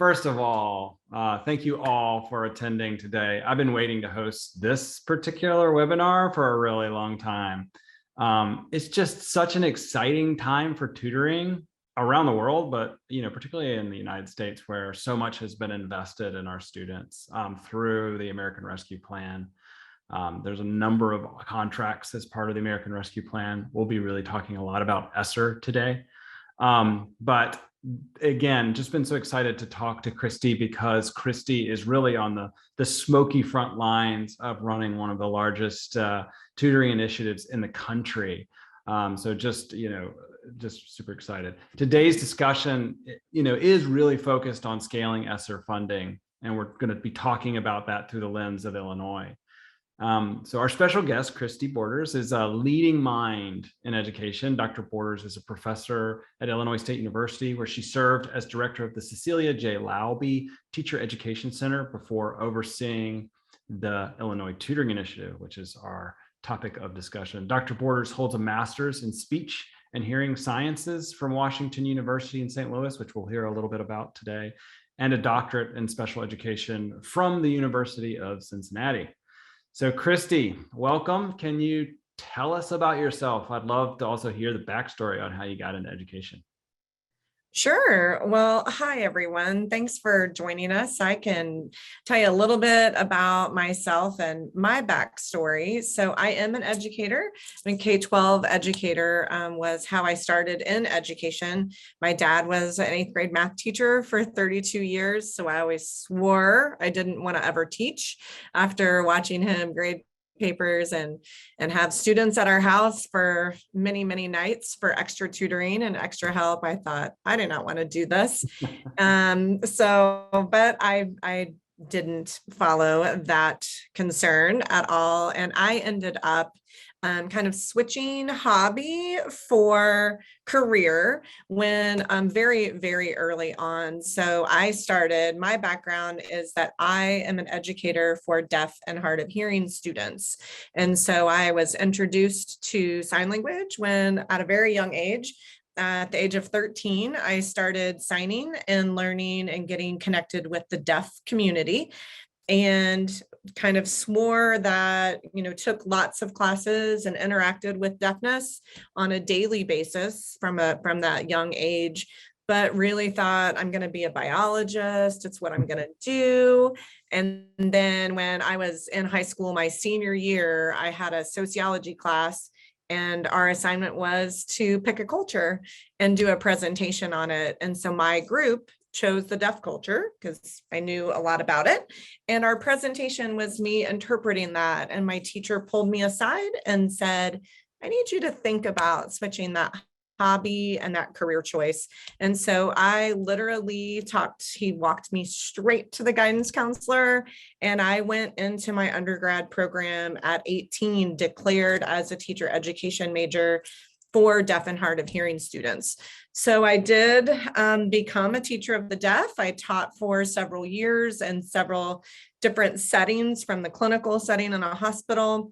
First of all, thank you all for attending today. I've been waiting to host this particular webinar for a really long time. It's just such an exciting time for tutoring around the world, but particularly in the United States, where so much has been invested in our students through the American Rescue Plan. There's a number of contracts as part of the American Rescue Plan. We'll be really talking a lot about ESSER today. But again, just been so excited to talk to Christy, because Christy is really on the smoky front lines of running one of the largest tutoring initiatives in the country. So just super excited. Today's discussion, is really focused on scaling ESSER funding, and we're going to be talking about that through the lens of Illinois. So our special guest, Christy Borders, is a leading mind in education. Dr. Borders is a professor at Illinois State University, where she served as director of the Cecilia J. Laube Teacher Education Center before overseeing the Illinois Tutoring Initiative, which is our topic of discussion. Dr. Borders holds a master's in speech and hearing sciences from Washington University in St. Louis, which we'll hear a little bit about today, and a doctorate in special education from the University of Cincinnati. So Christy, welcome. Can you tell us about yourself? I'd love to also hear the backstory on how you got into education. Sure. Well, hi, everyone. Thanks for joining us. I can tell you a little bit about myself and my backstory. So I am an educator. I'm a K-12 educator, was how I started in education. My dad was an 8th grade math teacher for 32 years. So I always swore I didn't want to ever teach after watching him grade papers and have students at our house for many nights for extra tutoring and extra help. I thought I did not want to do this. But I didn't follow that concern at all. And I ended up kind of switching hobby for career when very early on. So my background is that I am an educator for deaf and hard of hearing students. And so I was introduced to sign language when at a very young age. At the age of 13, I started signing and learning and getting connected with the deaf community, and kind of swore that, took lots of classes and interacted with deafness on a daily basis from that young age, but really thought I'm going to be a biologist. It's what I'm going to do. And then when I was in high school, my senior year, I had a sociology class, and our assignment was to pick a culture and do a presentation on it. And so my group chose the deaf culture because I knew a lot about it. And our presentation was me interpreting that. And my teacher pulled me aside and said, I need you to think about switching that hobby and that career choice. And so I literally he walked me straight to the guidance counselor, and I went into my undergrad program at 18, declared as a teacher education major for deaf and hard of hearing students. So I did become a teacher of the deaf. I taught for several years in several different settings, from the clinical setting in a hospital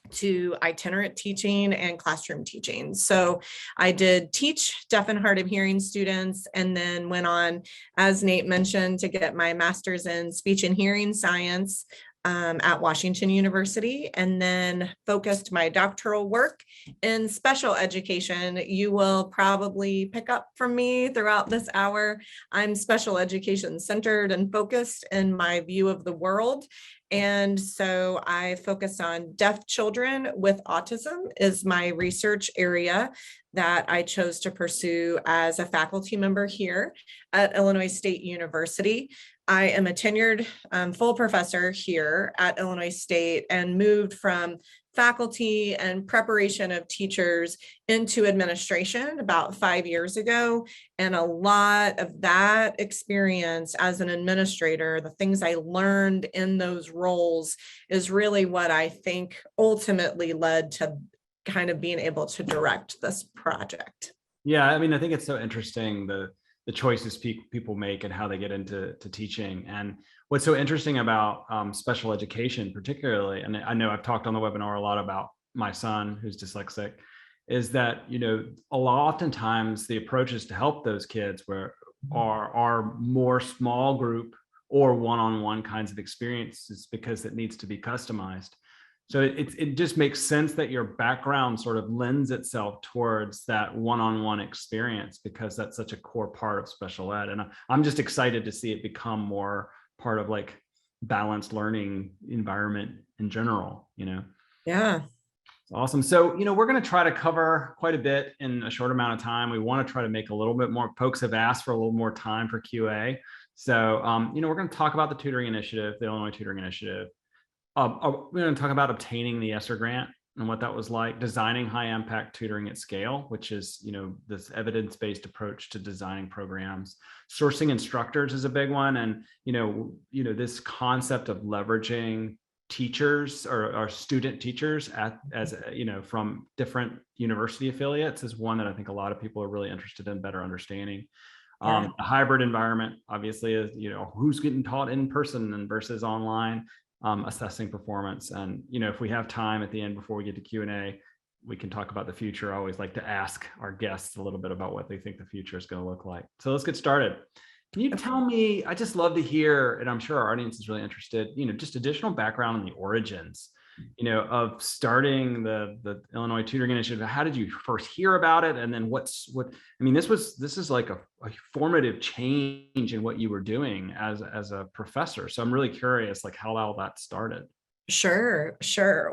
to itinerant teaching and classroom teaching. So I did teach deaf and hard of hearing students, and then went on, as Nate mentioned, to get my master's in speech and hearing science at Washington University, and then focused my doctoral work in special education. You will probably pick up from me throughout this hour. I'm special education centered and focused in my view of the world. And so I focus on deaf children with autism is my research area that I chose to pursue as a faculty member here at Illinois State University. I am a tenured full professor here at Illinois State, and moved from faculty and preparation of teachers into administration about 5 years ago. And a lot of that experience as an administrator, the things I learned in those roles, is really what I think ultimately led to kind of being able to direct this project. Yeah, I mean, I think it's so interesting, the choices people make and how they get into teaching. And what's so interesting about special education particularly, and I know I've talked on the webinar a lot about my son who's dyslexic, is that, oftentimes the approaches to help those kids are more small group or one-on-one kinds of experiences because it needs to be customized. So it just makes sense that your background sort of lends itself towards that one-on-one experience, because that's such a core part of special ed. And I'm just excited to see it become more part of like balanced learning environment in general, you know? Yeah. Awesome. So, we're going to try to cover quite a bit in a short amount of time. We want to try to make a little bit more. Folks have asked for a little more time for QA. So, we're going to talk about the tutoring initiative, the Illinois Tutoring Initiative. We're going to talk about obtaining the ESSER grant and what that was like, designing high impact tutoring at scale, which is, this evidence-based approach to designing programs. Sourcing instructors is a big one. And, this concept of leveraging teachers or student teachers from different university affiliates is one that I think a lot of people are really interested in better understanding. Yeah. A hybrid environment obviously is, who's getting taught in person and versus online, assessing performance. And, if we have time at the end before we get to Q&A, we can talk about the future. I always like to ask our guests a little bit about what they think the future is going to look like. So let's get started. Can you tell me, I just love to hear, and I'm sure our audience is really interested, just additional background on the origins, of starting the Illinois Tutoring Initiative. How did you first hear about it? And then this is like a formative change in what you were doing as a professor. So I'm really curious, like how all that started. Sure.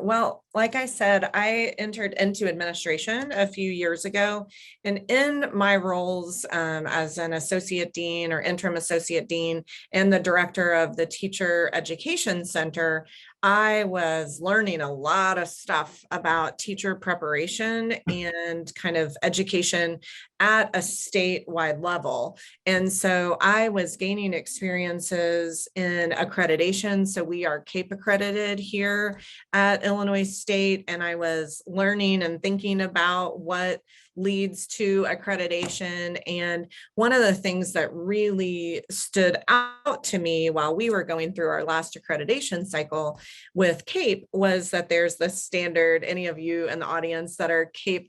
Well, like I said, I entered into administration a few years ago, and in my roles as an associate dean or interim associate dean and the director of the Teacher Education Center, I was learning a lot of stuff about teacher preparation and kind of education at a statewide level. And so I was gaining experiences in accreditation. So we are CAPE accredited here at Illinois State. And I was learning and thinking about what leads to accreditation. And one of the things that really stood out to me while we were going through our last accreditation cycle with CAPE was that there's this standard. Any of you in the audience that are CAPE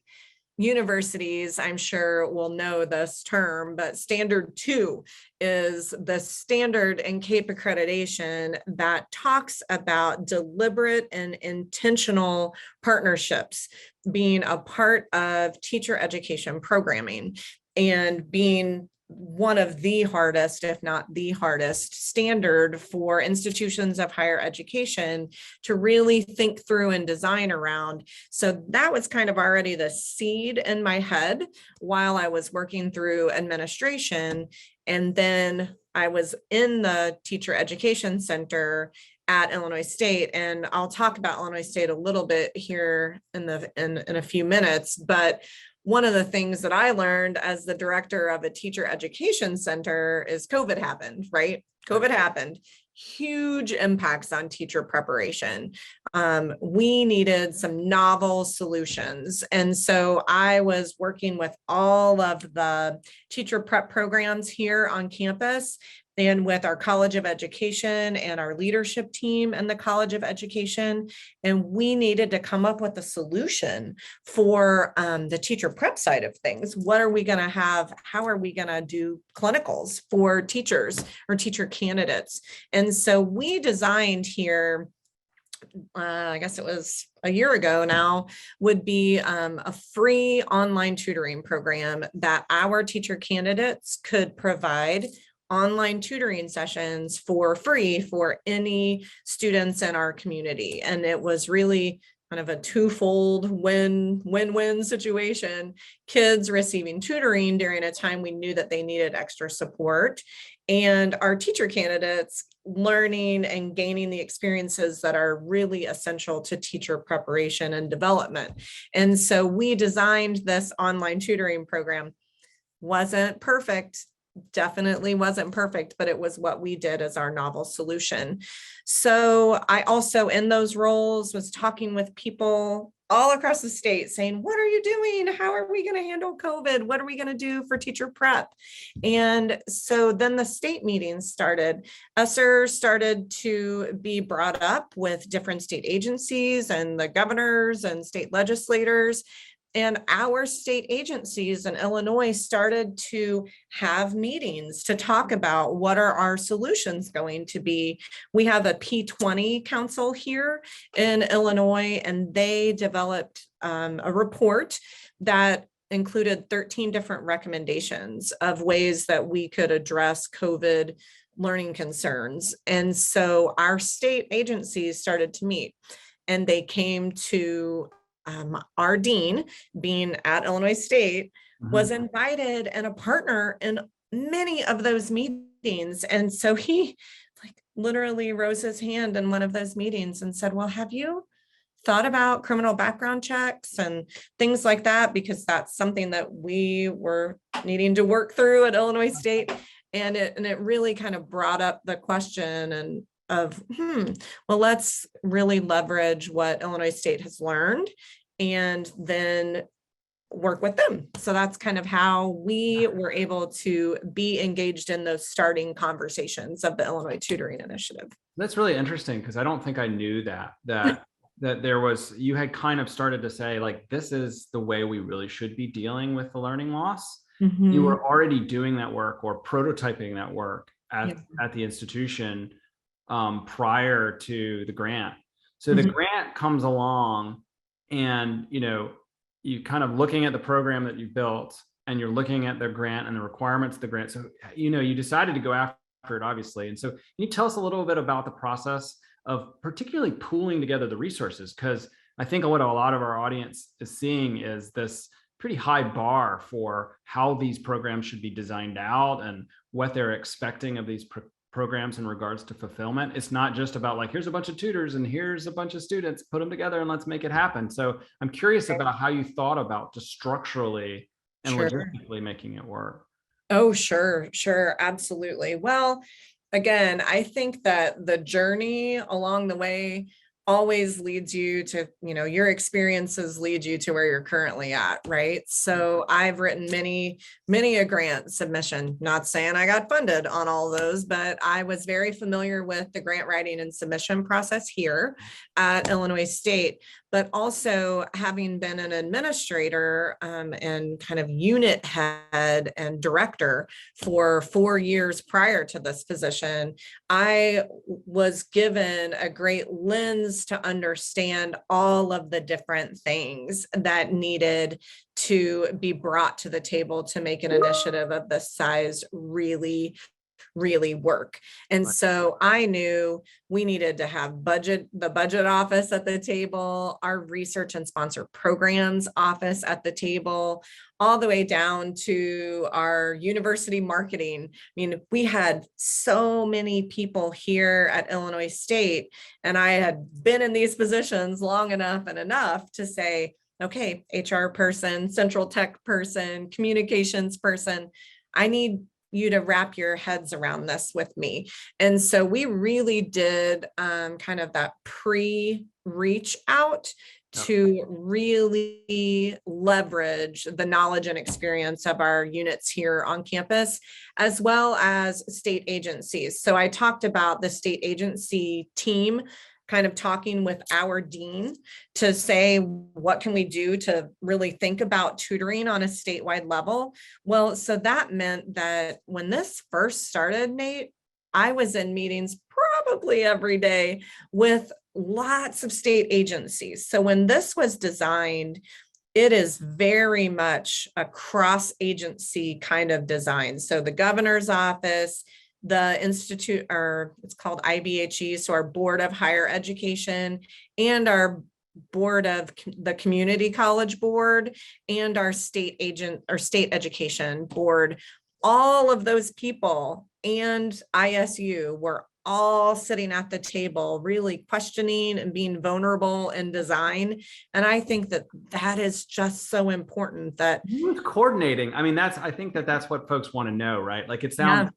universities, I'm sure will know this term, but standard 2 is the standard in CAPE accreditation that talks about deliberate and intentional partnerships being a part of teacher education programming and being one of the hardest, if not the hardest, standard for institutions of higher education to really think through and design around. So that was kind of already the seed in my head while I was working through administration. And then I was in the Teacher Education Center at Illinois State, and I'll talk about Illinois State a little bit here in a few minutes, but one of the things that I learned as the director of a teacher education center is COVID happened, right? COVID happened. Huge impacts on teacher preparation. We needed some novel solutions. And so I was working with all of the teacher prep programs here on campus and with our College of Education and our leadership team and the College of Education. And we needed to come up with a solution for the teacher prep side of things. What are we going to have? How are we going to do clinicals for teachers or teacher candidates? And so we designed here, I guess it was a year ago now, would be a free online tutoring program that our teacher candidates could provide online tutoring sessions for free for any students in our community. And it was really kind of a twofold win-win situation. Kids receiving tutoring during a time we knew that they needed extra support, and our teacher candidates learning and gaining the experiences that are really essential to teacher preparation and development. And so we designed this online tutoring program. Wasn't perfect. Definitely wasn't perfect, but it was what we did as our novel solution. So I also, in those roles, was talking with people all across the state saying, what are you doing? How are we going to handle COVID? What are we going to do for teacher prep? And so then the state meetings started. ESSER started to be brought up with different state agencies and the governors and state legislators. And our state agencies in Illinois started to have meetings to talk about what are our solutions going to be. We have a P20 council here in Illinois, and they developed a report that included 13 different recommendations of ways that we could address COVID learning concerns. And so our state agencies started to meet, and they came to our dean, being at Illinois State, was invited and a partner in many of those meetings. And so he literally rose his hand in one of those meetings and said, well, have you thought about criminal background checks and things like that? Because that's something that we were needing to work through at Illinois State. And it really kind of brought up the question of, well, let's really leverage what Illinois State has learned and then work with them. So that's kind of how we were able to be engaged in those starting conversations of the Illinois Tutoring Initiative. That's really interesting, because I don't think I knew that there was, you had kind of started to say, like, this is the way we really should be dealing with the learning loss. You were already doing that work or prototyping that work at the institution prior to the grant. So the grant comes along, and you kind of looking at the program that you built, and you're looking at the grant and the requirements of the grant. So you decided to go after it, obviously. And so can you tell us a little bit about the process of particularly pooling together the resources? Because I think what a lot of our audience is seeing is this pretty high bar for how these programs should be designed out and what they're expecting of these programs in regards to fulfillment. It's not just about like, here's a bunch of tutors and here's a bunch of students, put them together and let's make it happen. So I'm curious about how you thought about just structurally and logistically making it work. Oh, sure, absolutely. Well, again, I think that the journey along the way always leads you to, your experiences lead you to where you're currently at, right? So I've written many a grant submission, not saying I got funded on all those, but I was very familiar with the grant writing and submission process here at Illinois State. But also having been an administrator and kind of unit head and director for 4 years prior to this position, I was given a great lens to understand all of the different things that needed to be brought to the table to make an initiative of this size really work. And so I knew we needed to have the budget office at the table, our research and sponsor programs office at the table, all the way down to our university marketing. I mean, we had so many people here at Illinois State, and I had been in these positions long enough to say, okay, HR person, central tech person, communications person, I need you to wrap your heads around this with me. And so we really did kind of that pre-reach out to really leverage the knowledge and experience of our units here on campus, as well as state agencies. So I talked about the state agency team kind of talking with our dean to say, what can we do to really think about tutoring on a statewide level? Well, so that meant that when this first started, Nate, I was in meetings probably every day with lots of state agencies. So when this was designed, it is very much a cross-agency kind of design. So the governor's office, the institute, or it's called IBHE, so our Board of Higher Education, and our board of the Community College Board, and our state education board, all of those people and ISU were all sitting at the table, really questioning and being vulnerable in design. And I think that is just so important that coordinating. I mean, I think that's what folks want to know, right? Like it sounds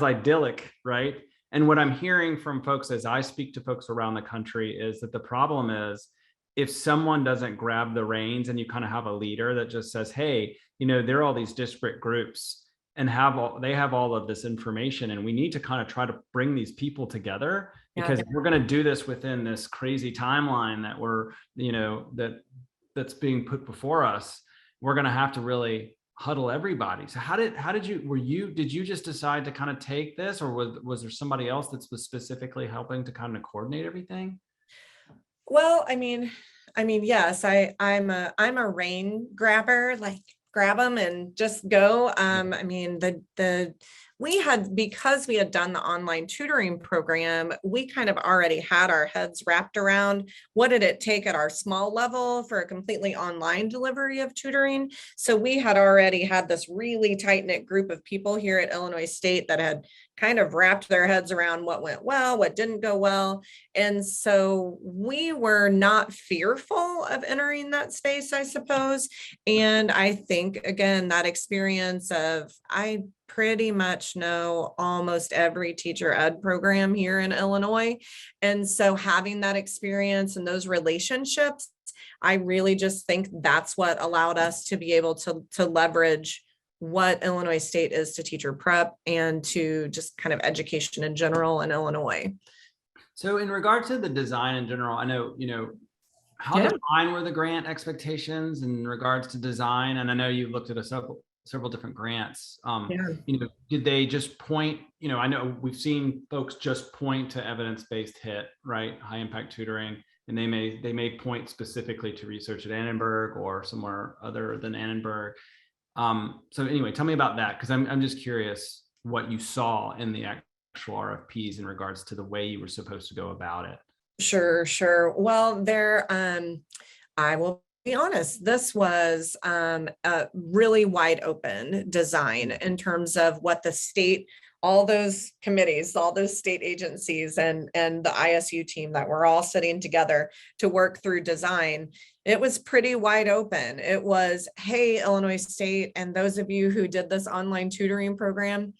idyllic, right? And what I'm hearing from folks as I speak to folks around the country is that the problem is if someone doesn't grab the reins and you kind of have a leader that just says, hey, there are all these disparate groups and they have all of this information, and we need to kind of try to bring these people together, because if we're going to do this within this crazy timeline that that's being put before us, we're going to have to really huddle everybody. So did you just decide to kind of take this, or was there somebody else that was specifically helping to kind of coordinate everything? Well, yes, I'm a rain grabber, like grab them and just go. Because we had done the online tutoring program, we kind of already had our heads wrapped around what did it take at our small level for a completely online delivery of tutoring. So we had already had this really tight knit group of people here at Illinois State that had kind of wrapped their heads around what went well, what didn't go well. And so we were not fearful of entering that space, I suppose. And I think, again, that experience of, I pretty much know almost every teacher ed program here in Illinois. And so having that experience and those relationships, I really just think that's what allowed us to be able to leverage what Illinois State is to teacher prep and to just kind of education in general in Illinois. So in regard to the design in general, I know, how defined were the grant expectations in regards to design? And I know you looked at several different grants. Did they just point, I know we've seen folks just point to evidence-based HIT, right? High impact tutoring. And they may point specifically to research at Annenberg or somewhere other than Annenberg. So anyway, tell me about that, because I'm just curious what you saw in the actual RFPs in regards to the way you were supposed to go about it. Sure. Well, I will be honest, this was a really wide open design in terms of what the state, all those committees, all those state agencies and the ISU team that were all sitting together to work through design. It was pretty wide open. It was, hey, Illinois State, and those of you who did this online tutoring program,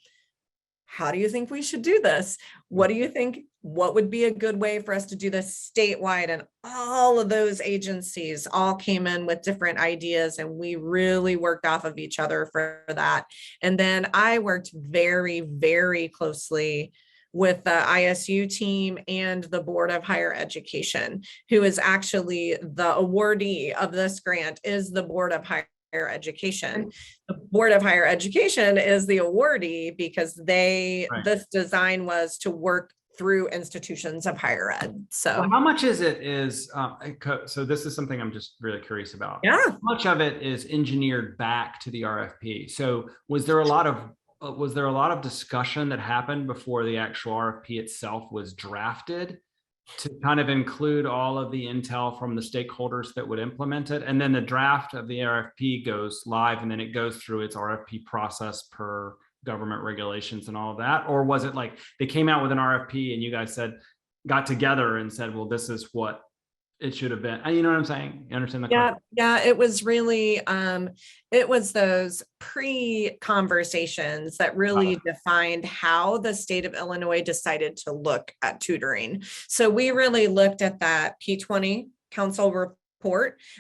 how do you think we should do this? What do you think? What would be a good way for us to do this statewide? And all of those agencies all came in with different ideas, and we really worked off of each other for that. And then I worked very, very closely with the ISU team and the Board of Higher Education, who is actually the awardee of this grant, is the Board of Higher Education. The Board of Higher Education is the awardee because this design was to work through institutions of higher ed. So how much is so this is something I'm just really curious about. Yeah. How much of it is engineered back to the RFP? So was there a lot of discussion that happened before the actual RFP itself was drafted to kind of include all of the intel from the stakeholders that would implement it? And then the draft of the RFP goes live, and then it goes through its RFP process per government regulations and all of that? Or was it like they came out with an RFP and you guys got together and said, well, this is what it should have been? You know what I'm saying? You understand the question? Yeah, it was really, it was those pre-conversations that really defined how the state of Illinois decided to look at tutoring. So we really looked at that P20 council report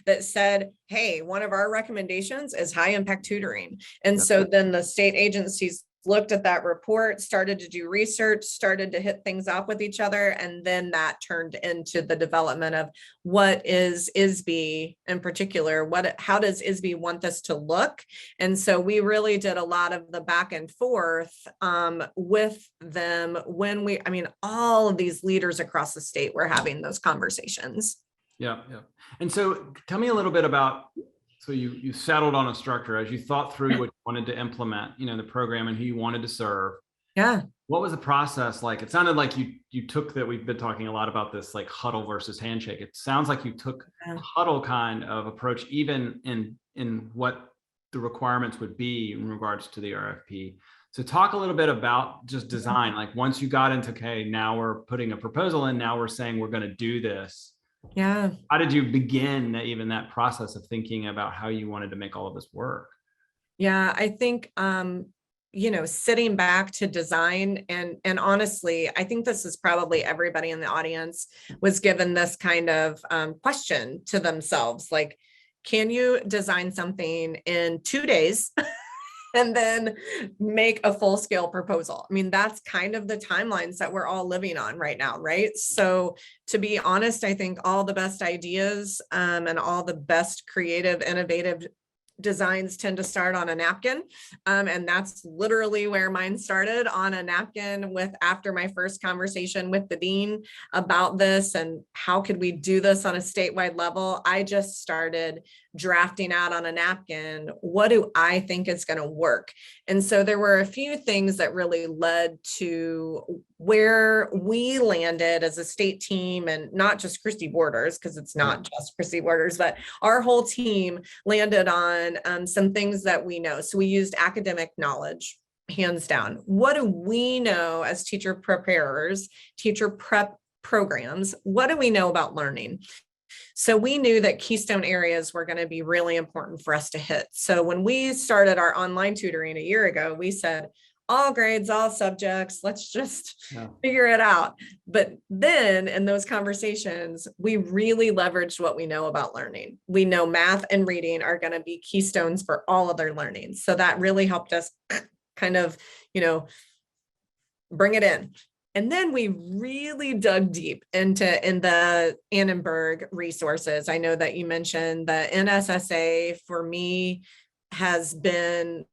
that said, hey, one of our recommendations is high impact tutoring. And so then the state agencies looked at that report, started to do research, started to hit things up with each other. And then that turned into the development of what is ISB in particular, how does ISB want this to look? And so we really did a lot of the back and forth with them all of these leaders across the state were having those conversations. Yeah. And so tell me a little bit about, so you settled on a structure as you thought through what you wanted to implement, the program and who you wanted to serve. Yeah. What was the process like? It sounded like you took that. We've been talking a lot about this, like huddle versus handshake. It sounds like you took a huddle kind of approach, even in what the requirements would be in regards to the RFP. So talk a little bit about just design. Like once you got into, okay, now we're putting a proposal in, now we're saying we're going to do this. Yeah. How did you begin even that process of thinking about how you wanted to make all of this work? Yeah, I think, sitting back to design and honestly, I think this is probably everybody in the audience was given this kind of question to themselves. Like, can you design something in 2 days and then make a full-scale proposal. I mean, that's kind of the timelines that we're all living on right now, right? So to be honest, I think all the best ideas and all the best creative, innovative designs tend to start on a napkin. And that's literally where mine started, on a napkin, with after my first conversation with the dean about this and how could we do this on a statewide level. I just started drafting out on a napkin, what do I think is going to work? And so there were a few things that really led to where we landed as a state team, and not just Christy Borders, because it's not just Christy Borders, but our whole team landed on some things that we know. So we used academic knowledge, hands down. What do we know as teacher preparers, teacher prep programs? What do we know about learning? So we knew that keystone areas were going to be really important for us to hit. So when we started our online tutoring a year ago, we said, all grades, all subjects, let's just figure it out. But then in those conversations, we really leveraged what we know about learning. We know math and reading are going to be keystones for all of their learning. So that really helped us kind of, bring it in. And then we really dug deep in the Annenberg resources. I know that you mentioned the NSSA for me has been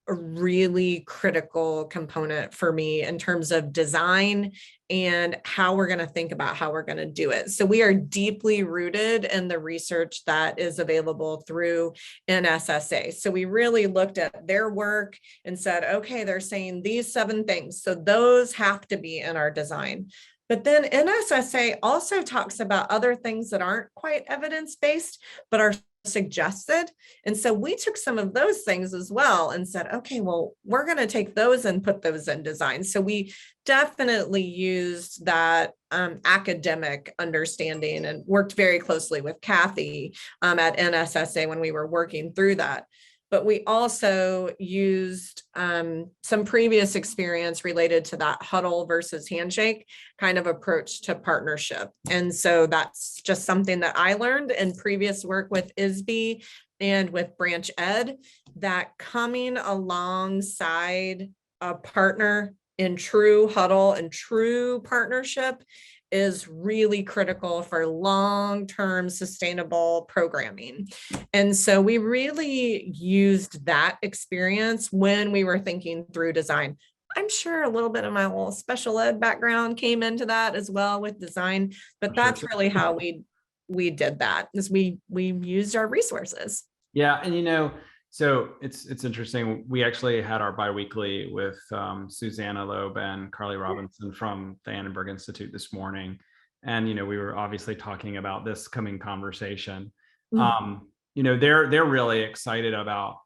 a really critical component for me in terms of design and how we're going to think about how we're going to do it. So we are deeply rooted in the research that is available through NSSA. So we really looked at their work and said, okay, they're saying these 7 things. So those have to be in our design. But then NSSA also talks about other things that aren't quite evidence-based, but are suggested. And so we took some of those things as well and said, okay, well, we're going to take those and put those in design. So we definitely used that academic understanding and worked very closely with Kathy at NSSA when we were working through that. But we also used some previous experience related to that huddle versus handshake kind of approach to partnership. And so that's just something that I learned in previous work with ISB and with Branch Ed, that coming alongside a partner in true huddle and true partnership is really critical for long-term sustainable programming. And so we really used that experience when we were thinking through design. I'm sure a little bit of my little special ed background came into that as well with design, but that's really how we did that, is we used our resources. Yeah, and so it's interesting. We actually had our biweekly with Susanna Loeb and Carly Robinson from the Annenberg Institute this morning. And, we were obviously talking about this coming conversation. They're really excited about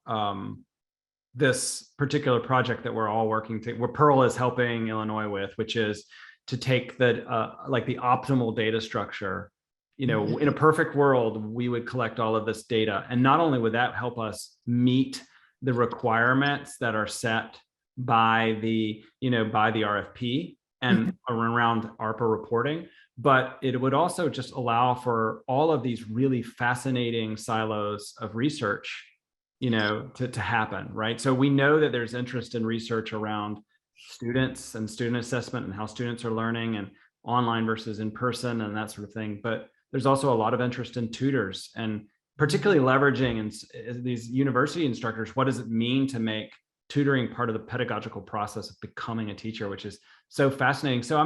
this particular project that we're all working to, where Pearl is helping Illinois with, which is to take the optimal data structure. In a perfect world, we would collect all of this data. And not only would that help us meet the requirements that are set by the RFP and around ARPA reporting, but it would also just allow for all of these really fascinating silos of research, to happen, right? So we know that there's interest in research around students and student assessment and how students are learning, and online versus in person and that sort of thing. But there's also a lot of interest in tutors, and particularly leveraging these university instructors. What does it mean to make tutoring part of the pedagogical process of becoming a teacher, which is so fascinating. So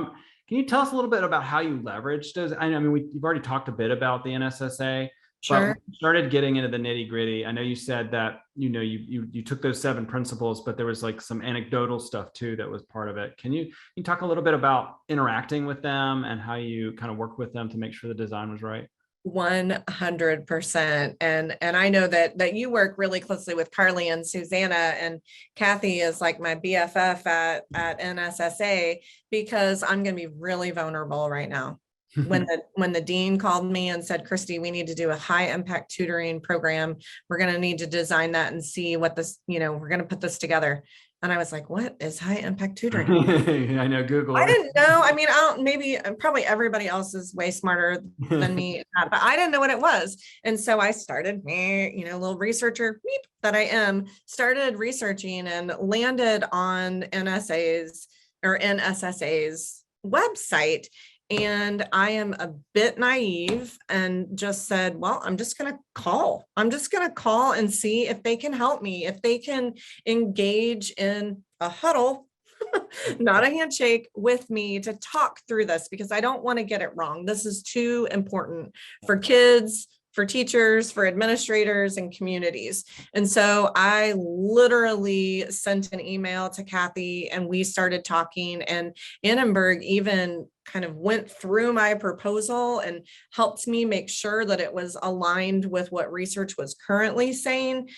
can you tell us a little bit about how you leveraged those? I mean, you've already talked a bit about the NSSA, Sure. but we started getting into the nitty gritty. I know you said that, you took those 7 principles, but there was like some anecdotal stuff too that was part of it. Can you talk a little bit about interacting with them and how you kind of work with them to make sure the design was right? 100%. And I know that you work really closely with Carly and Susanna, and Kathy is like my BFF at NSSA, because I'm going to be really vulnerable right now. When the dean called me and said, Christy, we need to do a high impact tutoring program. We're going to need to design that and see what this, we're going to put this together. And I was like, what is high impact tutoring? I know, Google I it. didn't know. I mean, I don't, maybe probably everybody else is way smarter than me, but I didn't know what it was. And so I started, you know, a little researcher that I am, started researching and landed on NSA's or NSSA's website. And I am a bit naive and just said, well, I'm just going to call. I'm just going to call and see if they can help me, if they can engage in a huddle, not a handshake, with me to talk through this, because I don't want to get it wrong. This is too important for kids, for teachers, for administrators, and communities. And so I literally sent an email to Kathy and we started talking, and Annenberg even kind of went through my proposal and helped me make sure that it was aligned with what research was currently saying.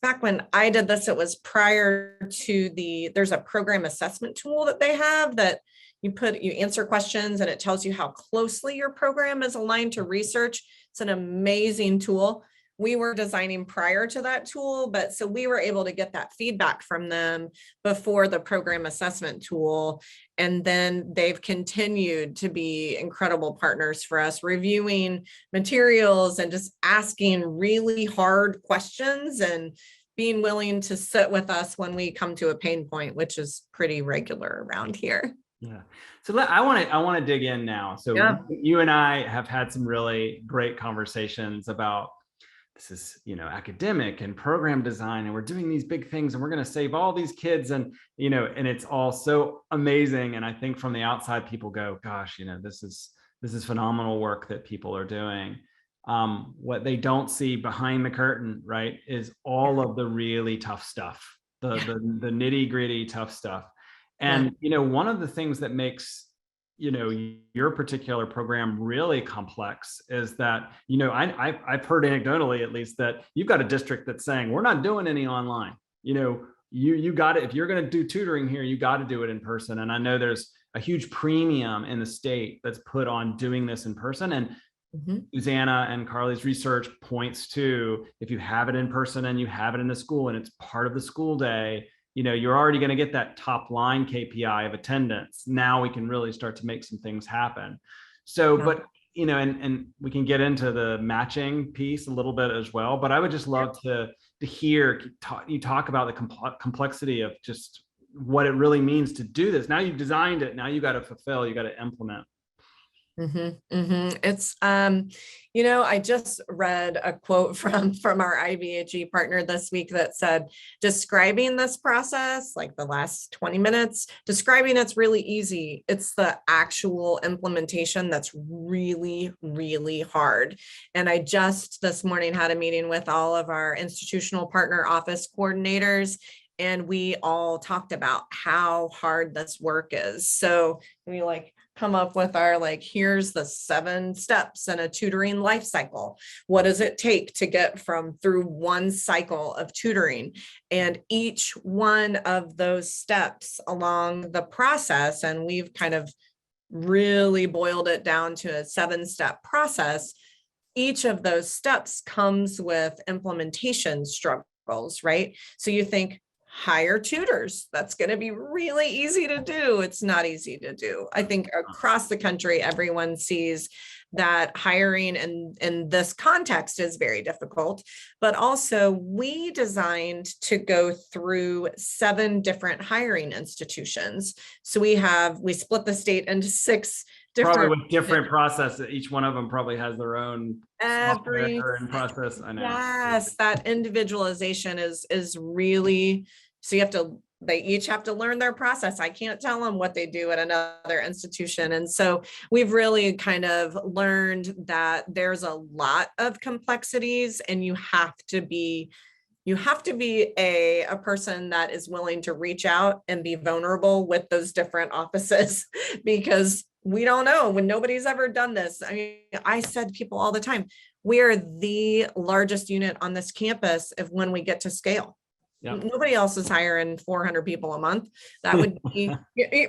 Back when I did this, it was prior to there's a program assessment tool that they have that you answer questions and it tells you how closely your program is aligned to research. It's an amazing tool. We were designing prior to that tool, but so we were able to get that feedback from them before the program assessment tool. And then they've continued to be incredible partners for us, reviewing materials and just asking really hard questions and being willing to sit with us when we come to a pain point, which is pretty regular around here. Yeah. So I want to dig in now. So Yeah. you and I have had some really great conversations about this is, you know, academic and program design, and we're doing these big things and we're going to save all these kids, and, you know, and it's all so amazing. And I think from the outside, people go, gosh, you know, this is phenomenal work that people are doing. What they don't see behind the curtain, right, is all of the really tough stuff, the nitty gritty tough stuff. And, you know, one of the things that makes, you know, your particular program really complex is that, you know, I've heard anecdotally, at least, that you've got a district that's saying, we're not doing any online. You know, you got it. If you're going to do tutoring here, you got to do it in person. And I know there's a huge premium in the state that's put on doing this in person. And Susanna and Carly's research points to, if you have it in person and you have it in the school and it's part of the school day, you know, you're already going to get that top line KPI of attendance. Now we can really start to make some things happen. So, but, you know, and we can get into the matching piece a little bit as well, but I would just love to hear you talk about the complexity of just what it really means to do this. Now you've designed it, now you got to fulfill, you got to implement. It's, you know, I just read a quote from our IVHE partner this week that said, describing this process, like the last 20 minutes, describing it's really easy. It's the actual implementation that's really, really hard. And I just this morning had a meeting with all of our institutional partner office coordinators, and we all talked about how hard this work is. So we come up with our, here's the 7 steps in a tutoring life cycle. What does it take to get through one cycle of tutoring? And each one of those steps along the process, and we've kind of really boiled it down to a 7-step process. Each of those steps comes with implementation struggles, right? So you think, hire tutors. That's going to be really easy to do. It's not easy to do. I think across the country, everyone sees that hiring in this context is very difficult, but also we designed to go through 7 different hiring institutions. So we split the state into 6 different, probably with different process. Each one of them probably has their own software and process. I know. Yes, that individualization is really, so they each have to learn their process. I can't tell them what they do at another institution. And so we've really kind of learned that there's a lot of complexities, and you have to be a person that is willing to reach out and be vulnerable with those different offices, because we don't know, when nobody's ever done this. I mean, I said people all the time, we are the largest unit on this campus when we get to scale. Yep. Nobody else is hiring 400 people a month. That would be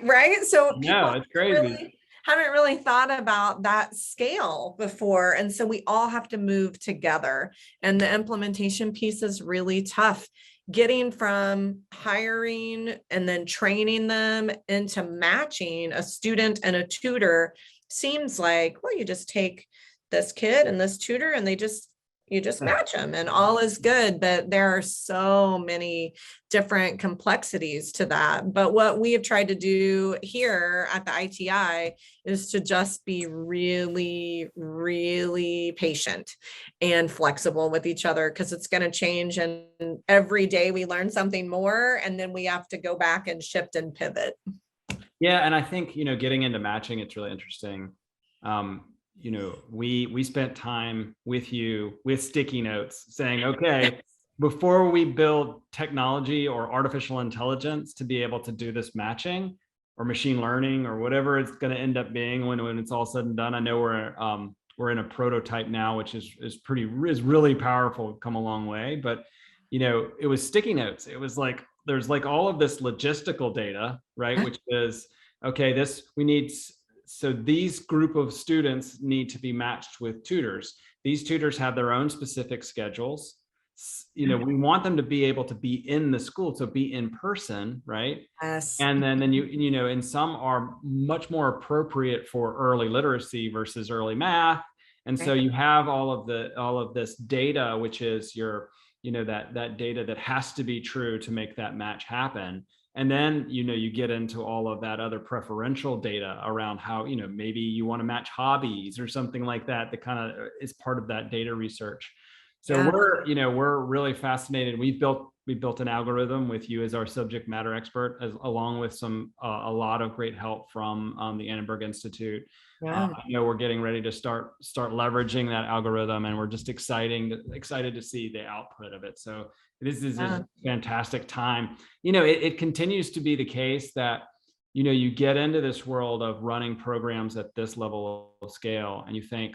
right. So no, it's crazy. Haven't really thought about that scale before. And so we all have to move together, and the implementation piece is really tough. getting from hiring and then training them into matching a student and a tutor seems like, well, you just take this kid and this tutor and you just match them and all is good. But there are so many different complexities to that. But what we have tried to do here at the ITI is to just be really, really patient and flexible with each other, because it's going to change. And every day we learn something more, and then we have to go back and shift and pivot. Yeah. And I think, getting into matching, it's really interesting. We spent time with you with sticky notes saying, okay, before we build technology or artificial intelligence to be able to do this matching or machine learning or whatever it's going to end up being when it's all said and done. I know we're in a prototype now, which is really powerful, come a long way, but it was sticky notes. It was like, there's like all of this logistical data, right? Which is, okay, so these group of students need to be matched with tutors. These tutors have their own specific schedules. We want them to be able to be in the school, so be in person, right? Yes. And then and some are much more appropriate for early literacy versus early math. And so you have all of this data, which is that data that has to be true to make that match happen. And then, you get into all of that other preferential data around how, maybe you want to match hobbies or something like that, that kind of is part of that data research. So we're really fascinated. We built an algorithm with you as our subject matter expert, along with a lot of great help from the Annenberg Institute. We're getting ready to start leveraging that algorithm, and we're just excited to see the output of it. So this is a fantastic time. It continues to be the case that you get into this world of running programs at this level of scale, and you think,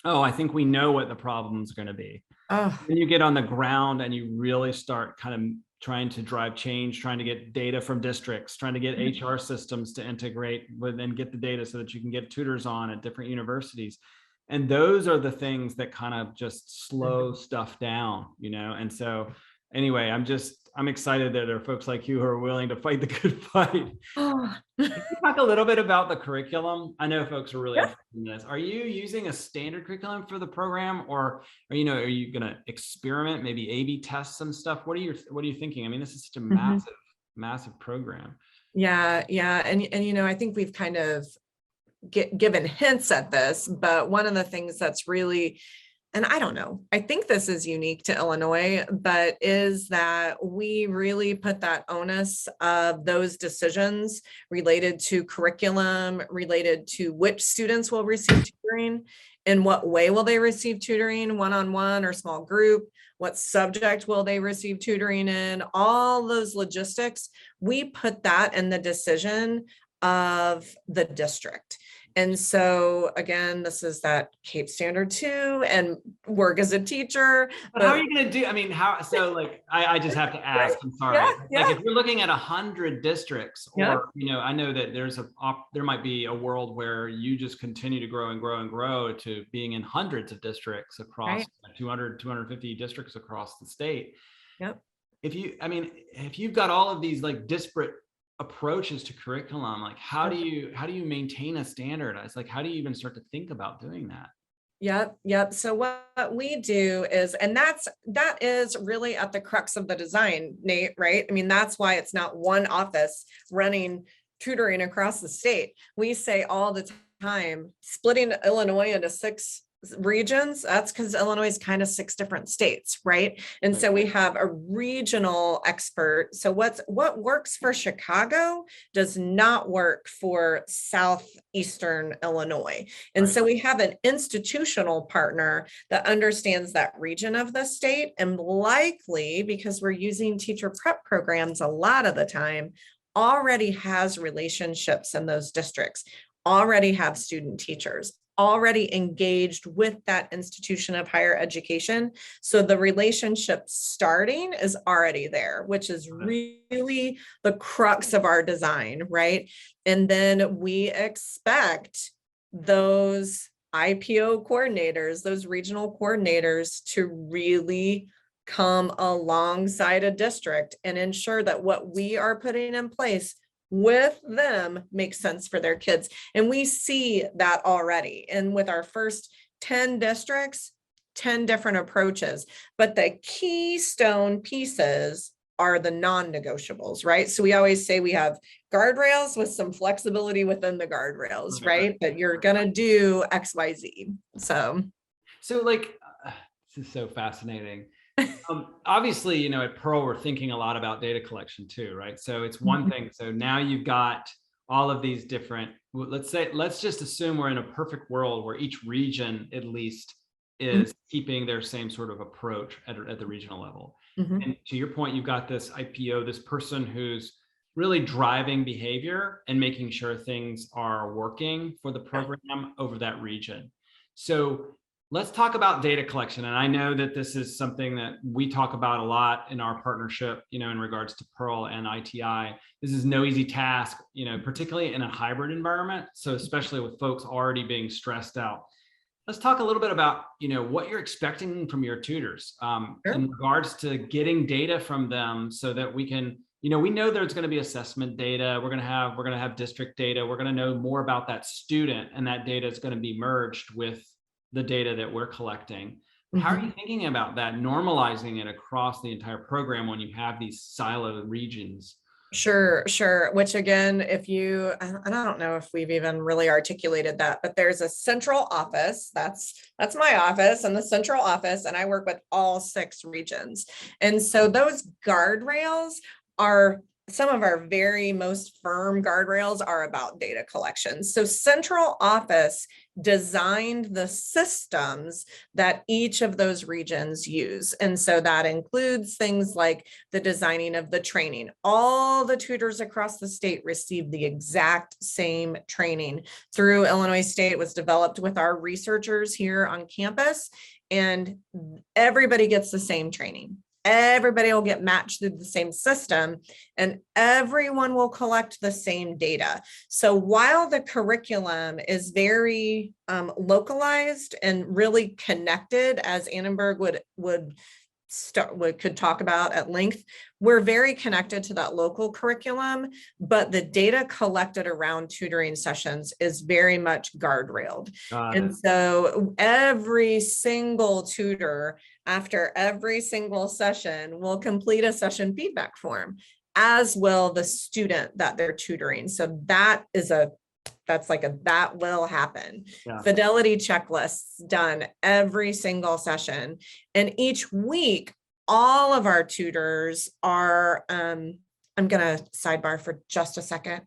oh, I think we know what the problem's going to be. Then you get on the ground and you really start kind of trying to drive change, trying to get data from districts, trying to get HR systems to integrate with and get the data so that you can get tutors on at different universities. And those are the things that kind of just slow stuff down, And so anyway, I'm excited that there are folks like you who are willing to fight the good fight. Can you talk a little bit about the curriculum? I know folks are really interested in this. Are you using a standard curriculum for the program, or are you going to experiment, maybe A/B test some stuff? What are you thinking? I mean, this is such a massive program. Yeah. And I think we've kind of given hints at this, but one of the things that's really, and I don't know, I think this is unique to Illinois, but is that we really put that onus of those decisions related to curriculum, related to which students will receive tutoring, in what way will they receive tutoring, one-on-one or small group, what subject will they receive tutoring in, all those logistics, we put that in the decision of the district. And so again, this is that Cape Standard 2 and work as a teacher. But how are you going to do? I mean, I just have to ask, I'm sorry. Like if you're looking at 100 districts, or, I know that there might be a world where you just continue to grow and grow and grow to being in hundreds of districts across 200, 250 districts across the state. If you've got all of these like disparate approaches to curriculum, like how do you maintain a standardized, like how do you even start to think about doing that? Yep. So what we do is, and that is really at the crux of the design, Nate, right? I mean, that's why it's not one office running tutoring across the state. We say all the time, splitting Illinois into 6 regions, that's because Illinois is kind of 6 different states, right? And so we have a regional expert. So what works for Chicago does not work for southeastern Illinois. And so we have an institutional partner that understands that region of the state, and likely, because we're using teacher prep programs a lot of the time, already has relationships in those districts, already have student teachers, already engaged with that institution of higher education. So the relationship starting is already there, which is really the crux of our design, right? And then we expect those IPO coordinators, those regional coordinators, to really come alongside a district and ensure that what we are putting in place with them makes sense for their kids. And we see that already. And with our first 10 districts, 10 different approaches, but the keystone pieces are the non-negotiables, right? So we always say we have guardrails with some flexibility within the guardrails, right? But you're gonna do X, Y, Z. So like, this is so fascinating. Obviously, you know, at Pearl, we're thinking a lot about data collection too, right? So it's one thing. So now you've got all of these different, let's just assume we're in a perfect world where each region at least is keeping their same sort of approach at the regional level. And to your point, you've got this IPO, this person who's really driving behavior and making sure things are working for the program over that region. So let's talk about data collection. And I know that this is something that we talk about a lot in our partnership, you know, in regards to Pearl and ITI. This is no easy task, you know, particularly in a hybrid environment. So especially with folks already being stressed out. Let's talk a little bit about, you know, what you're expecting from your tutors in regards to getting data from them so that we can, you know, we know there's going to be assessment data. We're going to have district data. We're going to know more about that student, and that data is going to be merged with the data that we're collecting. How are you thinking about that, normalizing it across the entire program when you have these siloed regions? Sure. Which again, if you, and I don't know if we've even really articulated that, but there's a central office. That's my office and the central office, and I work with all 6 regions. And so those guardrails are some of our very most firm guardrails are about data collection. So central office designed the systems that each of those regions use. And so that includes things like the designing of the training. All the tutors across the state receive the exact same training through Illinois State. It was developed with our researchers here on campus, and everybody gets the same training. Everybody will get matched through the same system, and everyone will collect the same data. So while the curriculum is very localized and really connected, as Annenberg could talk about at length, we're very connected to that local curriculum, but the data collected around tutoring sessions is very much guardrailed. And so every single tutor after every single session will complete a session feedback form, as will the student that they're tutoring. So that will happen. Fidelity checklists done every single session. And each week, all of our tutors are, I'm going to sidebar for just a second.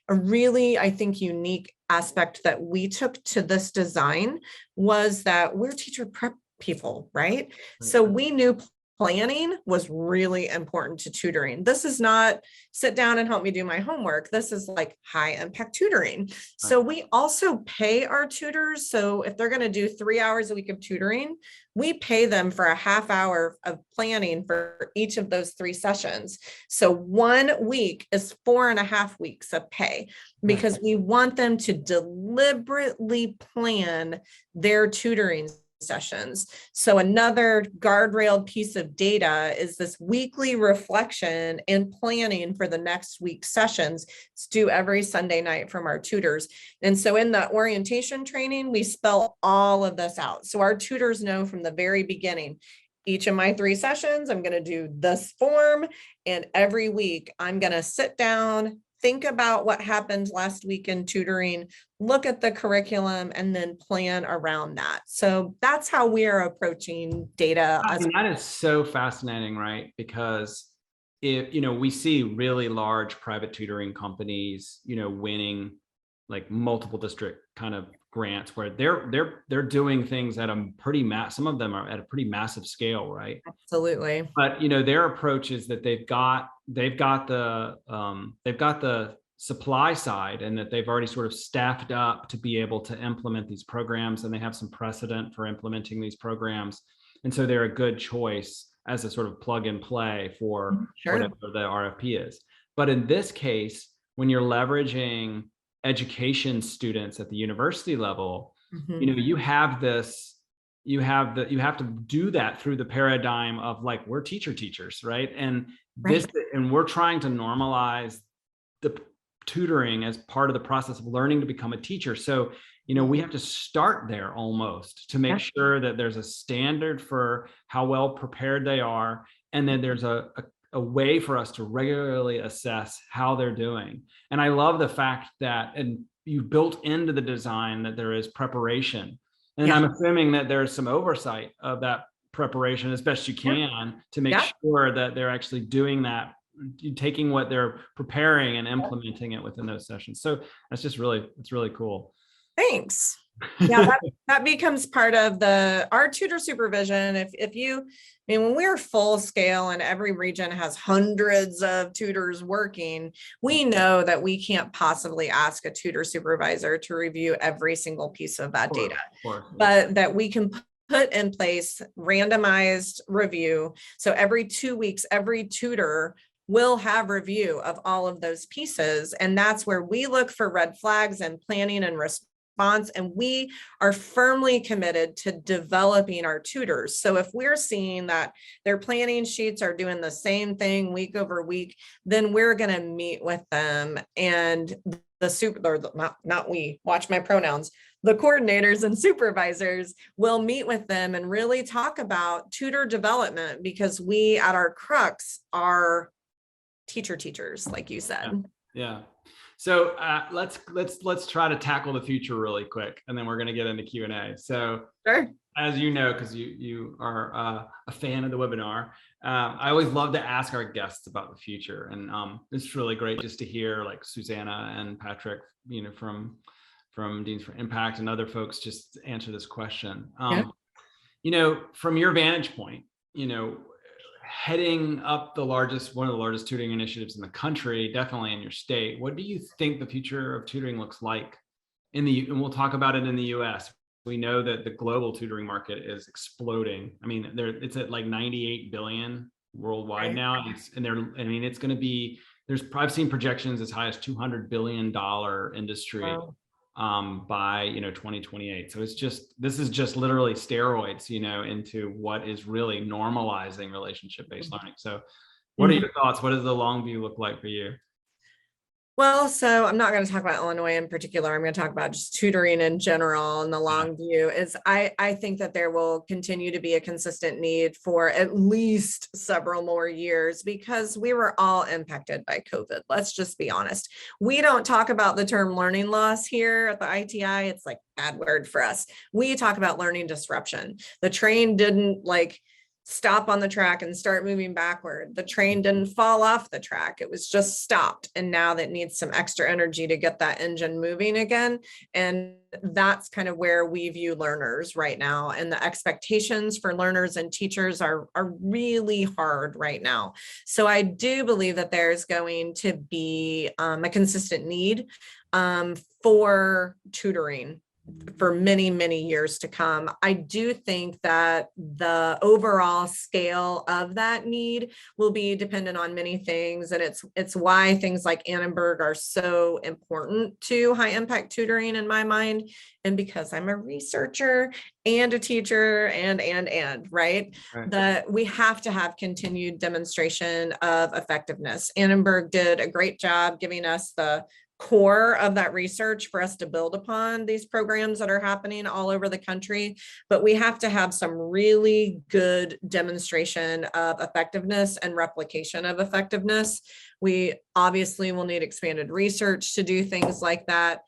A really, I think, unique aspect that we took to this design was that we're teacher prep people, right? So we knew planning was really important to tutoring. This is not sit down and help me do my homework. This is like high impact tutoring. So we also pay our tutors. So if they're going to do 3 hours a week of tutoring, we pay them for a half hour of planning for each of those 3 sessions. So 1 week is 4.5 weeks of pay, because we want them to deliberately plan their tutoring sessions. So another guardrailed piece of data is this weekly reflection and planning for the next week's sessions. It's due every Sunday night from our tutors. And so in the orientation training, we spell all of this out. So our tutors know from the very beginning, each of my 3 sessions, I'm going to do this form. And every week I'm going to sit down, think about what happened last week in tutoring, look at the curriculum, and then plan around that. So that's how we are approaching data. That is so fascinating, right? Because we see really large private tutoring companies, winning like multiple district kind of grants where they're doing things at a pretty some of them are at a pretty massive scale, right? Absolutely. But their approach is that they've got the supply side, and that they've already sort of staffed up to be able to implement these programs, and they have some precedent for implementing these programs, and so they're a good choice as a sort of plug and play for whatever the RFP is. But in this case, when you're leveraging education students at the university level, you have this you have to do that through the paradigm of like, we're teachers, right? And Right. and we're trying to normalize the tutoring as part of the process of learning to become a teacher. So, we have to start there almost to make sure that there's a standard for how well prepared they are. And then there's a way for us to regularly assess how they're doing. And I love the fact that, and you built into the design that there is preparation. And Yeah. I'm assuming that there's some oversight of that preparation as best you can to make sure that they're actually doing that, taking what they're preparing and implementing it within those sessions. So that's just it's really cool. Thanks. Yeah, that becomes part of our tutor supervision. When we're full scale and every region has hundreds of tutors working, we know that we can't possibly ask a tutor supervisor to review every single piece of that data, but that we can put in place randomized review. So every 2 weeks, every tutor will have review of all of those pieces. And that's where we look for red flags and planning and response. And we are firmly committed to developing our tutors. So if we're seeing that their planning sheets are doing the same thing week over week, then we're going to meet with them, and watch my pronouns, the coordinators and supervisors will meet with them and really talk about tutor development, because we at our crux are teachers, like you said. Yeah. So let's try to tackle the future really quick, and then we're going to get into Q&A. So sure. As you know, because you are a fan of the webinar, I always love to ask our guests about the future. And it's really great just to hear like Susanna and Patrick, from Deans for Impact and other folks just answer this question. From your vantage point, heading up one of the largest tutoring initiatives in the country, definitely in your state, what do you think the future of tutoring looks like and we'll talk about it in the US. We know that the global tutoring market is exploding. I mean, it's at like 98 billion worldwide now. It's going to be, I've seen projections as high as $200 billion industry by 2028. So this is just literally steroids, into what is really normalizing relationship-based learning. So what are your thoughts? What does the long view look like for you? Well, so I'm not going to talk about Illinois in particular. I'm going to talk about just tutoring in general. And the long view is I think that there will continue to be a consistent need for at least several more years, because we were all impacted by COVID. Let's just be honest. We don't talk about the term learning loss here at the ITI. It's like a bad word for us. We talk about learning disruption. The train didn't stop on the track and start moving backward. The train didn't fall off the track. It was just stopped. And now that needs some extra energy to get that engine moving again. And that's kind of where we view learners right now. And the expectations for learners and teachers are really hard right now. So I do believe that there's going to be a consistent need for tutoring for many, many years to come. I do think that the overall scale of that need will be dependent on many things. And it's why things like Annenberg are so important to high impact tutoring in my mind. And because I'm a researcher and a teacher and right, that we have to have continued demonstration of effectiveness. Annenberg did a great job giving us the core of that research for us to build upon these programs that are happening all over the country. But we have to have some really good demonstration of effectiveness and replication of effectiveness. We obviously will need expanded research to do things like that.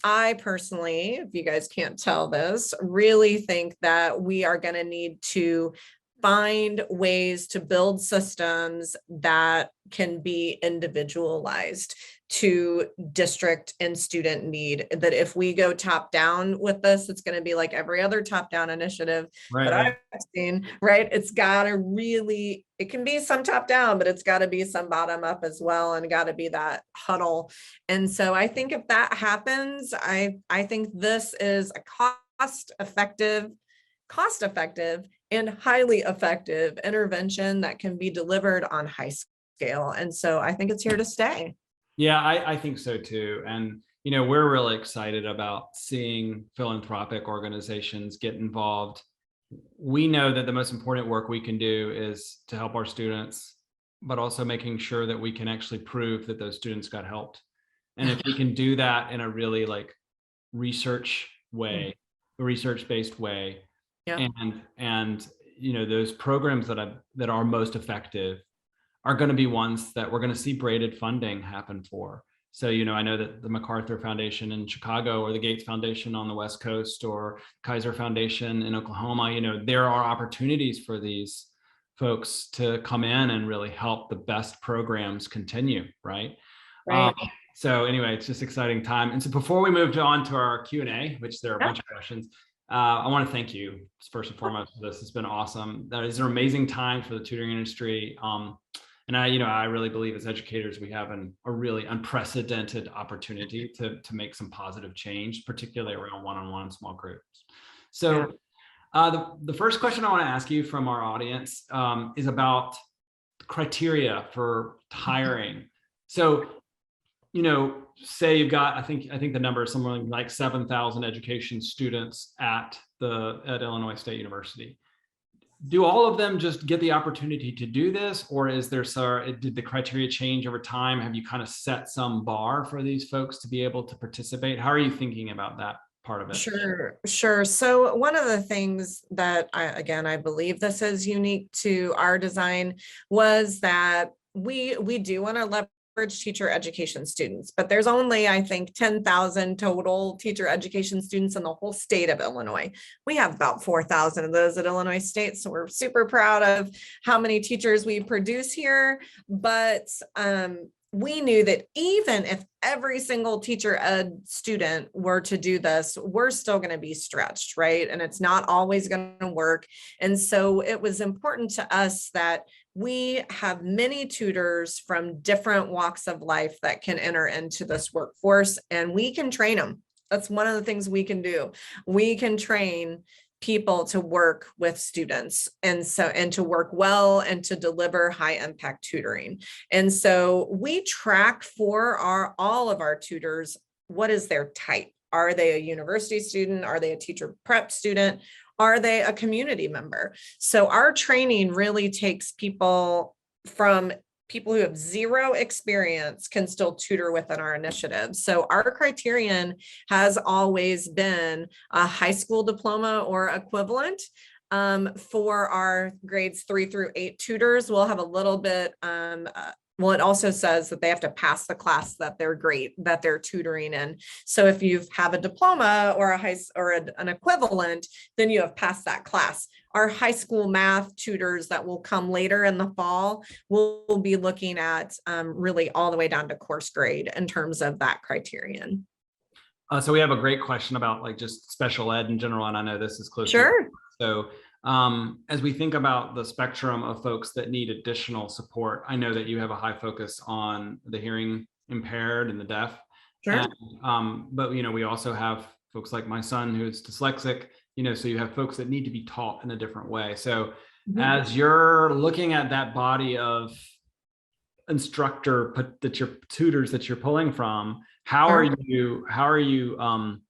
I personally, if you guys can't tell this, really think that we are going to need to find ways to build systems that can be individualized to district and student need. That if we go top down with this, it's going to be like every other top down initiative that I've seen, right? It's got to really, it can be some top down, but it's got to be some bottom up as well, and got to be that huddle. And so I think if that happens, I think this is a cost effective and highly effective intervention that can be delivered on high scale. And so I think it's here to stay. Yeah, I think so too. And, we're really excited about seeing philanthropic organizations get involved we know that the most important work we can do is to help our students, but also making sure that we can actually prove that those students got helped. And if we can do that in a really like research way, a research-based way, Yeah. and those programs that are most effective are going to be ones that we're going to see braided funding happen for. So, I know that the MacArthur Foundation in Chicago, or the Gates Foundation on the West Coast, or Kaiser Foundation in Oklahoma, there are opportunities for these folks to come in and really help the best programs continue, right? Right. So anyway, it's just exciting time. And so before we move on to our Q&A, which there are a bunch of questions, I want to thank you first and foremost for this. It's been awesome. That is an amazing time for the tutoring industry. And I really believe as educators, we have a really unprecedented opportunity to make some positive change, particularly around one-on-one small groups. So the first question I want to ask you from our audience is about criteria for hiring. So, say you've got, I think the number is somewhere like 7,000 education students at Illinois State University. Do all of them just get the opportunity to do this, or did the criteria change over time? Have you kind of set some bar for these folks to be able to participate? How are you thinking about that part of it? Sure. So one of the things that I believe this is unique to our design was that we do want to leverage teacher education students, but there's only, I think, 10,000 total teacher education students in the whole state of Illinois. We have about 4,000 of those at Illinois State, so we're super proud of how many teachers we produce here. But we knew that even if every single teacher ed student were to do this, we're still going to be stretched, right? And it's not always going to work. And so it was important to us that we have many tutors from different walks of life that can enter into this workforce, and we can train them. That's one of the things we can do. We can train people to work with students, and to work well and to deliver high impact tutoring. And so we track for all of our tutors, what is their type? Are they a university student? Are they a teacher prep student? Are they a community member? So our training really takes people from people who have zero experience can still tutor within our initiative. So our criterion has always been a high school diploma or equivalent. For our grades 3 through 8 tutors, we'll have a little bit, it also says that they have to pass the class that they're tutoring in. So if you have a diploma or an equivalent, then you have passed that class. Our high school math tutors that will come later in the fall will be looking at really all the way down to course grade in terms of that criterion. So we have a great question about like just special ed in general, and I know this is close. Sure. So as we think about the spectrum of folks that need additional support, I know that you have a high focus on the hearing impaired and the deaf. Sure. But we also have folks like my son who's dyslexic, so you have folks that need to be taught in a different way. So as you're looking at that body of tutors that you're pulling from, how are you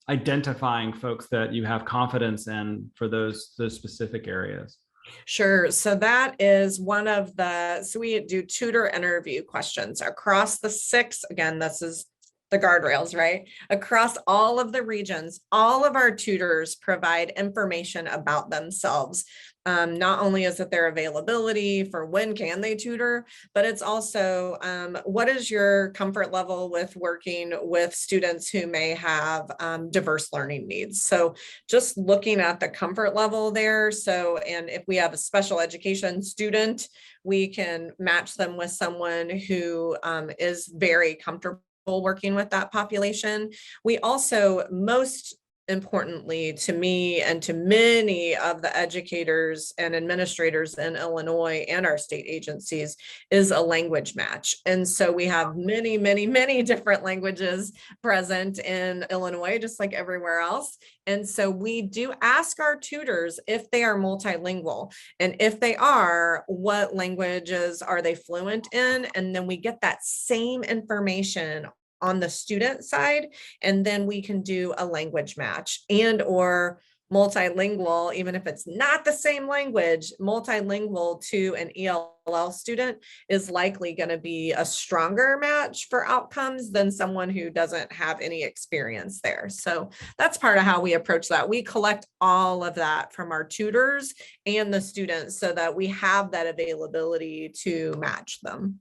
identifying folks that you have confidence in for those specific areas? Sure. So that is so we do tutor interview questions across the 6. Again, this is the guardrails, right? Across all of the regions, all of our tutors provide information about themselves. Not only is it their availability for when can they tutor, but it's also what is your comfort level with working with students who may have diverse learning needs. So just looking at the comfort level there. So, and if we have a special education student, we can match them with someone who is very comfortable working with that population. We also, most importantly to me and to many of the educators and administrators in Illinois and our state agencies, is a language match. And so we have many, many, many different languages present in Illinois, just like everywhere else. And so we do ask our tutors if they are multilingual, and if they are, what languages are they fluent in? And then we get that same information on the student side, and then we can do a language match and or multilingual, even if it's not the same language, multilingual to an ELL student is likely going to be a stronger match for outcomes than someone who doesn't have any experience there. So that's part of how we approach that. We collect all of that from our tutors and the students so that we have that availability to match them.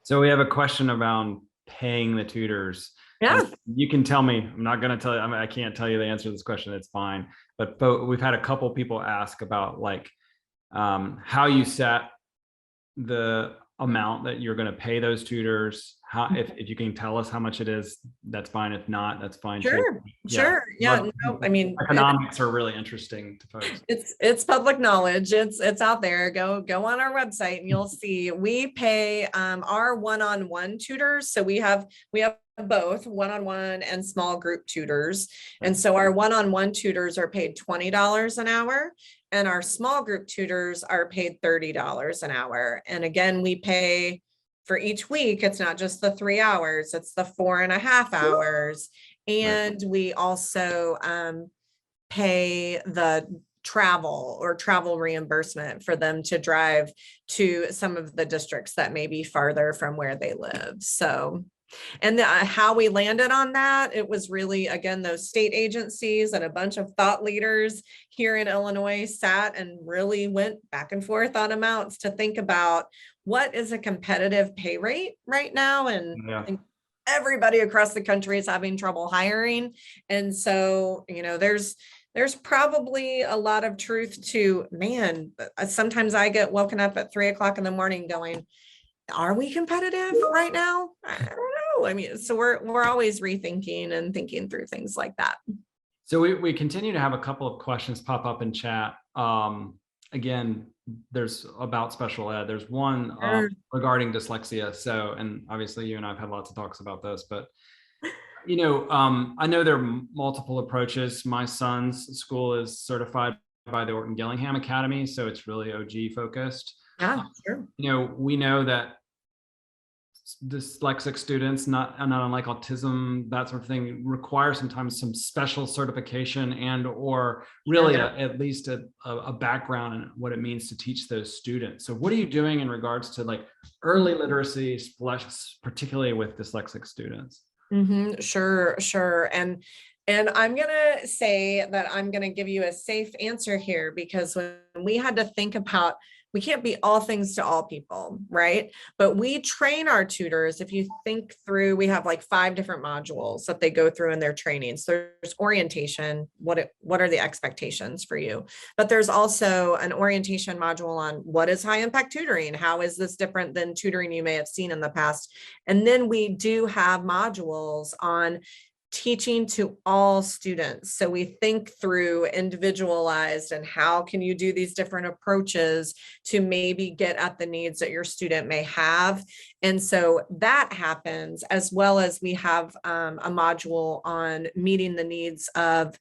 So we have a question around paying the tutors. Yeah. And you can tell me, I'm not going to tell you, I can't tell you the answer to this question. It's fine. But we've had a couple people ask about like how you set the amount that you're going to pay those tutors. How, if you can tell us how much it is, that's fine. If not, that's fine. Sure. Too. Sure. Yeah. No, I mean, economics are really interesting to folks. It's public knowledge. It's out there. Go on our website and you'll see we pay our one-on-one tutors. So we have both one-on-one and small group tutors. And so our one-on-one tutors are paid $20 an hour and our small group tutors are paid $30 an hour. And again, we pay for each week. It's not just the 3 hours, it's the 4.5 hours. And we also pay the travel reimbursement for them to drive to some of the districts that may be farther from where they live. So, and how we landed on that, it was really, again, those state agencies and a bunch of thought leaders here in Illinois sat and really went back and forth on amounts to think about what is a competitive pay rate right now. And I think everybody across the country is having trouble hiring. And so, you know, there's probably a lot of truth to, man, sometimes I get woken up at 3 o'clock in the morning going, are we competitive right now? I don't know. I mean, so we're always rethinking and thinking through things like that. So we continue to have a couple of questions pop up in chat. Again, there's about special ed. There's one regarding dyslexia. So, and obviously you and I've had lots of talks about this, but you know, I know there are multiple approaches. My son's school is certified by the Orton Gillingham Academy, so it's really OG focused. Yeah, sure. You know, we know that dyslexic students, not unlike autism, that sort of thing, require sometimes some special certification and or really at least a background in what it means to teach those students. So what are you doing in regards to like early literacy, particularly with dyslexic students? Sure. And I'm going to say that I'm going to give you a safe answer here, because when we had to think about, we can't be all things to all people, right? But we train our tutors. If you think through, we have like 5 different modules that they go through in their trainings. There's orientation. What are the expectations for you? But there's also an orientation module on what is high impact tutoring? How is this different than tutoring you may have seen in the past? And then we do have modules on teaching to all students. So we think through individualized and how can you do these different approaches to maybe get at the needs that your student may have. And so that happens, as well as we have a module on meeting the needs of,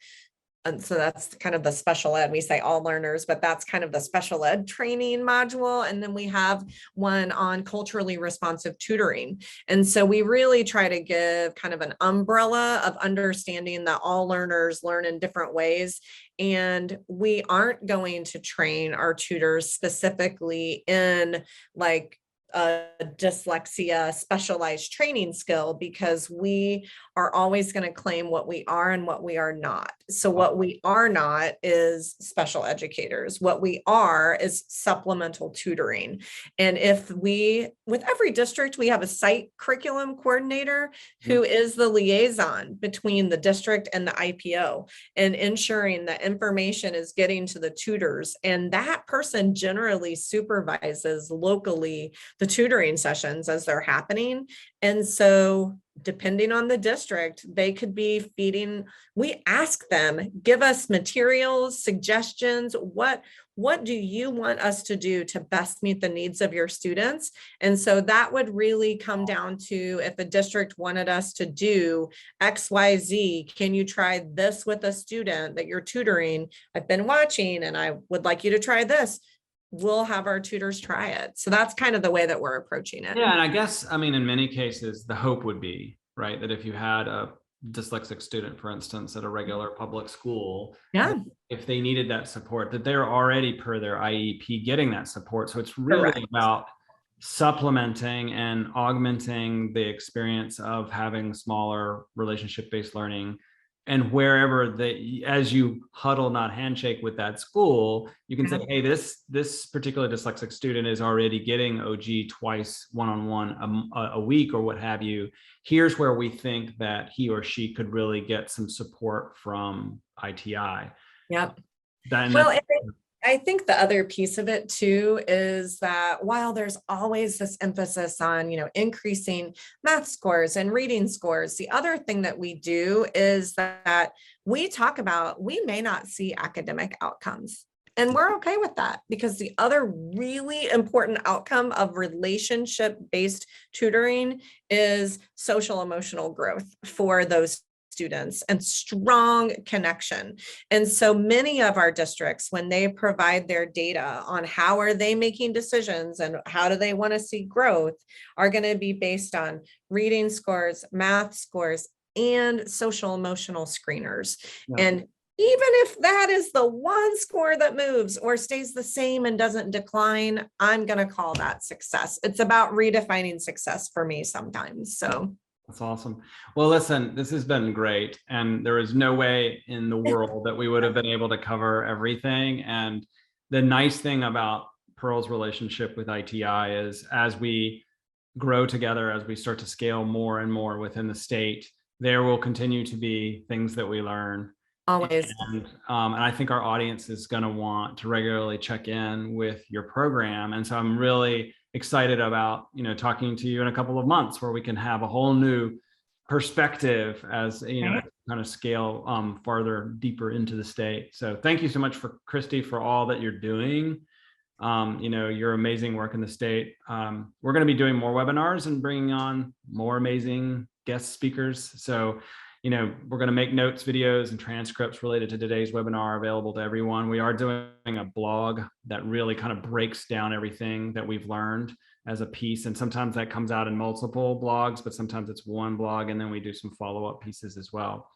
and so that's kind of the special ed. We say all learners, but that's kind of the special ed training module. And then we have one on culturally responsive tutoring. And so we really try to give kind of an umbrella of understanding that all learners learn in different ways. And we aren't going to train our tutors specifically in like a dyslexia specialized training skill, because we are always going to claim what we are and what we are not. So what we are not is special educators. What we are is supplemental tutoring. And if we, with every district, we have a site curriculum coordinator who is the liaison between the district and the IPO and ensuring that information is getting to the tutors. And that person generally supervises locally the tutoring sessions as they're happening. And so depending on the district, they could be feeding, we ask them, give us materials, suggestions, what do you want us to do to best meet the needs of your students? And so that would really come down to, if a district wanted us to do XYZ, can you try this with a student that you're tutoring? I've been watching and I would like you to try this. We'll have our tutors try it. So that's kind of the way that we're approaching it. Yeah, and I guess, I mean, in many cases, the hope would be, right, that if you had dyslexic student, for instance, at a regular public school, Yeah, if they needed that support, that they're already per their IEP getting that support. So it's really correct. about supplementing and augmenting the experience of having smaller relationship-based learning. And wherever they, as you huddle, not handshake with that school, you can say, hey, this particular dyslexic student is already getting OG twice one-on-one a week or what have you. Here's where we think that he or she could really get some support from ITI. Yep. Then Well, and I think the other piece of it too is that while there's always this emphasis on, increasing math scores and reading scores, the other thing that we do is that we talk about, we may not see academic outcomes. And we're okay with that, because the other really important outcome of relationship-based tutoring is social emotional growth for those students and strong connection. And so many of our districts, when they provide their data on how are they making decisions and how do they want to see growth, are going to be based on reading scores, math scores, and social emotional screeners. Yeah. And even if that is the one score that moves or stays the same and doesn't decline, I'm going to call that success. It's about redefining success for me sometimes. So that's awesome. Well, listen, this has been great. And there is no way in the world that we would have been able to cover everything. And the nice thing about Pearl's relationship with ITI is as we grow together, as we start to scale more and more within the state, there will continue to be things that we learn. always. And I think our audience is going to want to regularly check in with your program. And so I'm really excited about, talking to you in a couple of months where we can have a whole new perspective as, kind of scale farther deeper into the state. So thank you so much Christy, for all that you're doing. Your amazing work in the state. We're going to be doing more webinars and bringing on more amazing guest speakers. So we're going to make notes, videos, and transcripts related to today's webinar available to everyone. We are doing a blog that really kind of breaks down everything that we've learned as a piece. And sometimes that comes out in multiple blogs, but sometimes it's one blog. And then we do some follow-up pieces as well.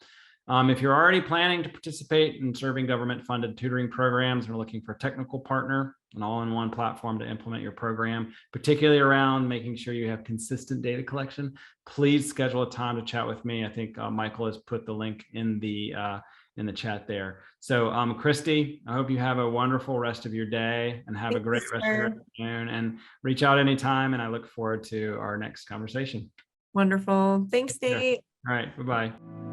If you're already planning to participate in serving government-funded tutoring programs and are looking for a technical partner, an all-in-one platform to implement your program, particularly around making sure you have consistent data collection, please schedule a time to chat with me. I think Michael has put the link in the chat there. So Christy, I hope you have a wonderful rest of your day and have a great rest of your afternoon, and reach out anytime. And I look forward to our next conversation. Wonderful. Thanks, Nate. All right. Bye-bye.